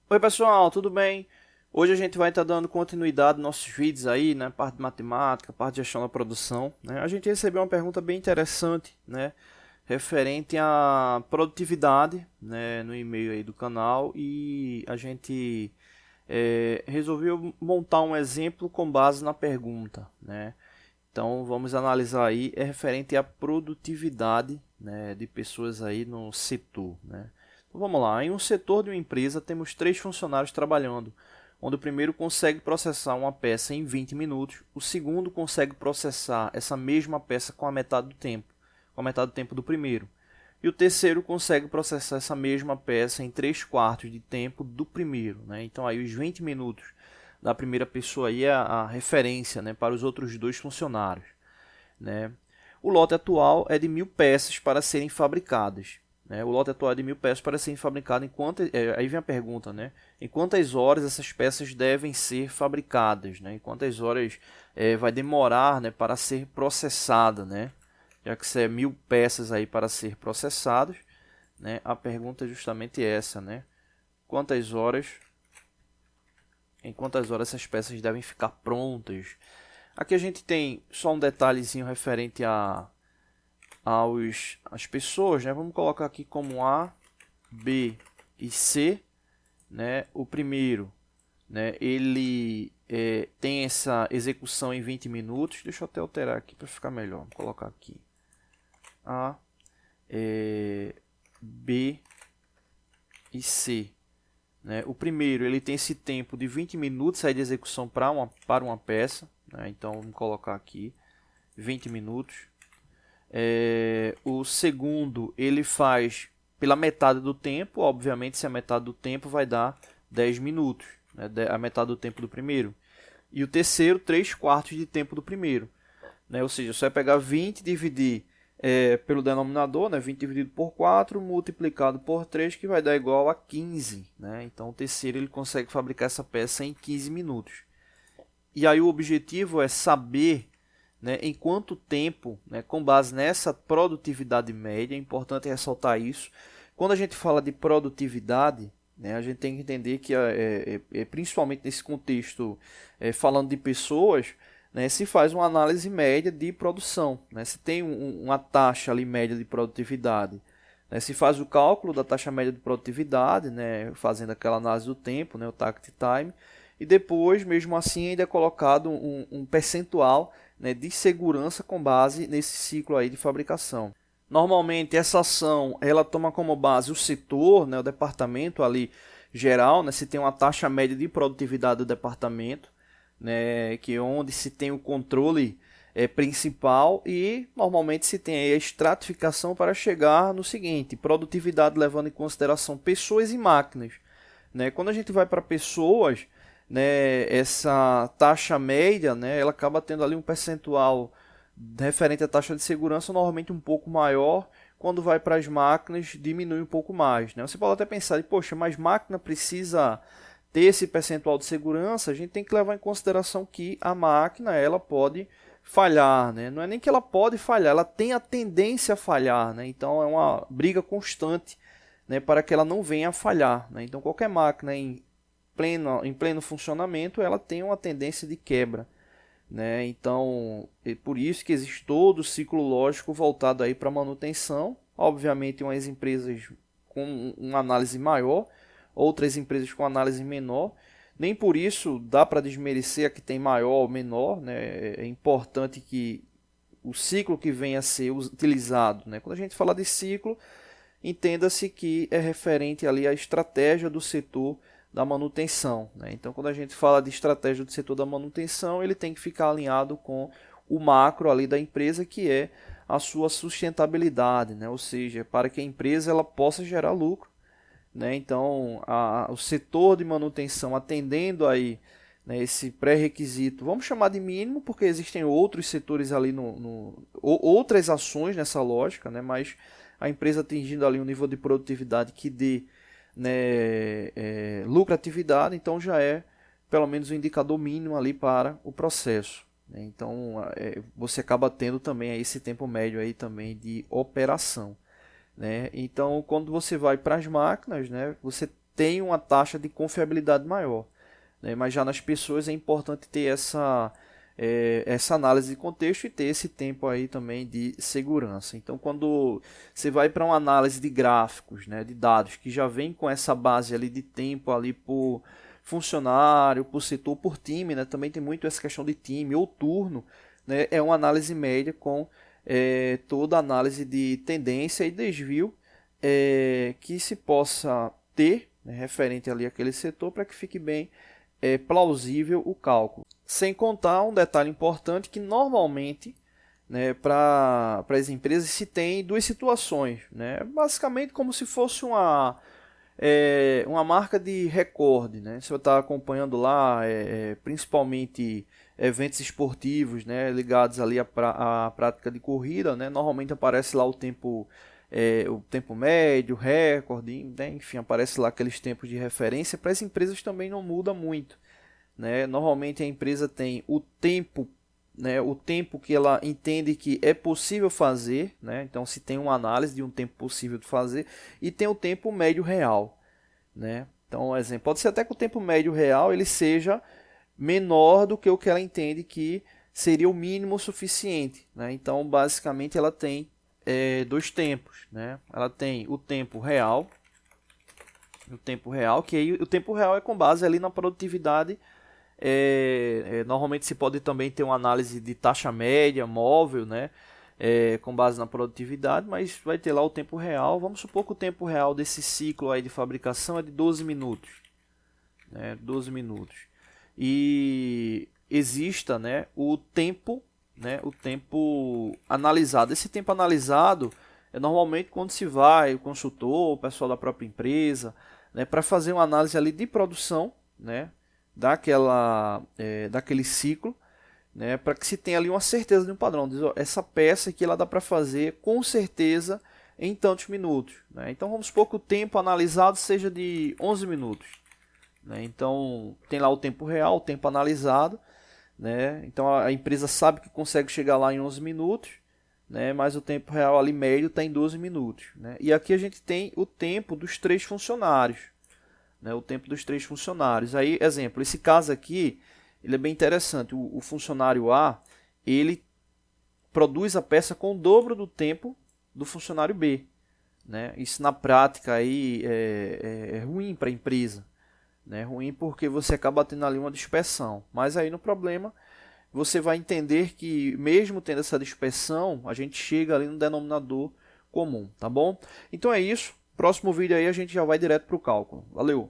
Oi pessoal, tudo bem? Hoje a gente vai estar dando continuidade nos nossos vídeos aí, né? Parte de matemática, parte de gestão da produção, né? A gente recebeu uma pergunta bem interessante, né? Referente à produtividade, né? No e-mail aí do canal e a gente resolveu montar um exemplo com base na pergunta, né? Então vamos analisar aí, é referente à produtividade, né, de pessoas aí no setor, né? Então vamos lá, em um setor de uma empresa temos 3 funcionários trabalhando, onde o primeiro consegue processar uma peça em 20 minutos, o segundo consegue processar essa mesma peça com a metade do tempo, com a metade do tempo do primeiro, e o terceiro consegue processar essa mesma peça em 3 quartos de tempo do primeiro, né? Então aí os 20 minutos da primeira pessoa aí é a referência, né, para os outros 2 funcionários, né? O lote atual é de 1.000 peças para serem fabricadas, né? O lote atual é de 1.000 peças para serem fabricadas. Aí vem a pergunta, né? Em quantas horas essas peças devem ser fabricadas, né? Em quantas horas vai demorar, né, para ser processada, né? Já que se é 1.000 peças aí para ser processadas, né? A pergunta é justamente essa, né? Quantas horas Em quantas horas essas peças devem ficar prontas. Aqui a gente tem só um detalhezinho referente às pessoas, né? Vamos colocar aqui como A, B e C, né? O primeiro, né? Ele tem essa execução em 20 minutos. Deixa eu até alterar aqui para ficar melhor. Vou colocar aqui A, B e C. Né? O primeiro ele tem esse tempo de 20 minutos aí de execução para uma peça. Né? Então vamos colocar aqui 20 minutos. O segundo ele faz pela metade do tempo. Obviamente, se a metade do tempo vai dar 10 minutos. Né? A metade do tempo do primeiro. E o terceiro, 3 quartos de tempo do primeiro. Né? Ou seja, você vai pegar 20 e dividir pelo denominador, né? 20 dividido por 4 multiplicado por 3, que vai dar igual a 15. Né? Então o terceiro ele consegue fabricar essa peça em 15 minutos. E aí o objetivo é saber, né, em quanto tempo, né, com base nessa produtividade média, é importante ressaltar isso. Quando a gente fala de produtividade, né, a gente tem que entender que, principalmente nesse contexto, falando de pessoas, né, se faz uma análise média de produção. Né, se tem uma taxa ali média de produtividade, né, se faz o cálculo da taxa média de produtividade, né, fazendo aquela análise do tempo, né, o takt time, e depois, mesmo assim, ainda é colocado um percentual, né, de segurança com base nesse ciclo aí de fabricação. Normalmente essa ação ela toma como base o setor, né, o departamento ali geral, né, se tem uma taxa média de produtividade do departamento, né, que é onde se tem o controle principal, e normalmente se tem a estratificação para chegar no seguinte: produtividade levando em consideração pessoas e máquinas. Né? Quando a gente vai para pessoas, né, essa taxa média, né, ela acaba tendo ali um percentual referente à taxa de segurança normalmente um pouco maior. Quando vai para as máquinas, diminui um pouco mais. Né? Você pode até pensar, poxa, mas máquina precisa ter esse percentual de segurança. A gente tem que levar em consideração que a máquina ela pode falhar. Né? Não é nem que ela pode falhar, ela tem a tendência a falhar. Né? Então é uma briga constante, né, para que ela não venha a falhar. Né? Então qualquer máquina em pleno funcionamento ela tem uma tendência de quebra. Né? Então, é por isso que existe todo o ciclo lógico voltado aí para manutenção. Obviamente, umas empresas com uma análise maior, outras empresas com análise menor. Nem por isso dá para desmerecer a que tem maior ou menor. Né? É importante que o ciclo que venha a ser utilizado, né? Quando a gente fala de ciclo, entenda-se que é referente ali à estratégia do setor da manutenção. Né? Então, quando a gente fala de estratégia do setor da manutenção, ele tem que ficar alinhado com o macro ali da empresa, que é a sua sustentabilidade, né? Ou seja, para que a empresa ela possa gerar lucro. Né? Então, o setor de manutenção atendendo aí, né, esse pré-requisito, vamos chamar de mínimo, porque existem outros setores ali, outras ações nessa lógica, né? Mas a empresa atingindo ali um nível de produtividade que dê, né, lucratividade, então já é pelo menos um indicador mínimo ali para o processo. Né? Então você acaba tendo também aí esse tempo médio aí também de operação. Né? Então, quando você vai para as máquinas, né, você tem uma taxa de confiabilidade maior, né? Mas já nas pessoas é importante ter essa análise de contexto e ter esse tempo aí também de segurança. Então, quando você vai para uma análise de gráficos, né, de dados, que já vem com essa base ali de tempo ali por funcionário, por setor, por time, né, também tem muito essa questão de time ou turno, né, é uma análise média com toda a análise de tendência e desvio que se possa ter, né, referente ali àquele setor, para que fique bem plausível o cálculo. Sem contar um detalhe importante que normalmente, né, para as empresas se tem duas situações, né? Basicamente como se fosse uma marca de recorde, né? Se você está acompanhando lá, principalmente eventos esportivos, né, ligados ali à prática de corrida, né? Normalmente aparece lá o tempo médio, recorde, né? Enfim, aparece lá aqueles tempos de referência. Para as empresas também não muda muito, né? Normalmente a empresa tem o tempo, né, o tempo que ela entende que é possível fazer, né? Então se tem uma análise de um tempo possível de fazer e tem o tempo médio real, né? Então, exemplo, pode ser até que o tempo médio real ele seja menor do que o que ela entende que seria o mínimo suficiente, né? Então, basicamente, ela tem dois tempos, né? Ela tem o tempo real, que aí o tempo real é com base ali na produtividade. Normalmente se pode também ter uma análise de taxa média móvel, né? Com base na produtividade, mas vai ter lá o tempo real. Vamos supor que o tempo real desse ciclo aí de fabricação é de 12 minutos, né? 12 minutos. E exista, né, o tempo analisado. Esse tempo analisado é normalmente quando se vai o consultor, o pessoal da própria empresa, né, para fazer uma análise ali de produção, né, daquele ciclo, né, para que se tenha ali uma certeza de um padrão. Diz, ó, essa peça aqui ela dá para fazer com certeza em tantos minutos, né? Então vamos supor que o tempo analisado seja de 11 minutos, né? Então tem lá o tempo real, o tempo analisado, né? Então a empresa sabe que consegue chegar lá em 11 minutos, né? Mas o tempo real ali médio está em 12 minutos, né? E aqui a gente tem o tempo dos 3 funcionários, né? O tempo dos 3 funcionários. Aí, exemplo, esse caso aqui, ele é bem interessante. O funcionário A, ele produz a peça com o dobro do tempo do funcionário B, né? Isso na prática aí é ruim para a empresa, né? Ruim porque você acaba tendo ali uma dispersão. Mas aí no problema você vai entender que mesmo tendo essa dispersão, a gente chega ali no denominador comum, tá bom? Então é isso. Próximo vídeo aí a gente já vai direto para o cálculo. Valeu!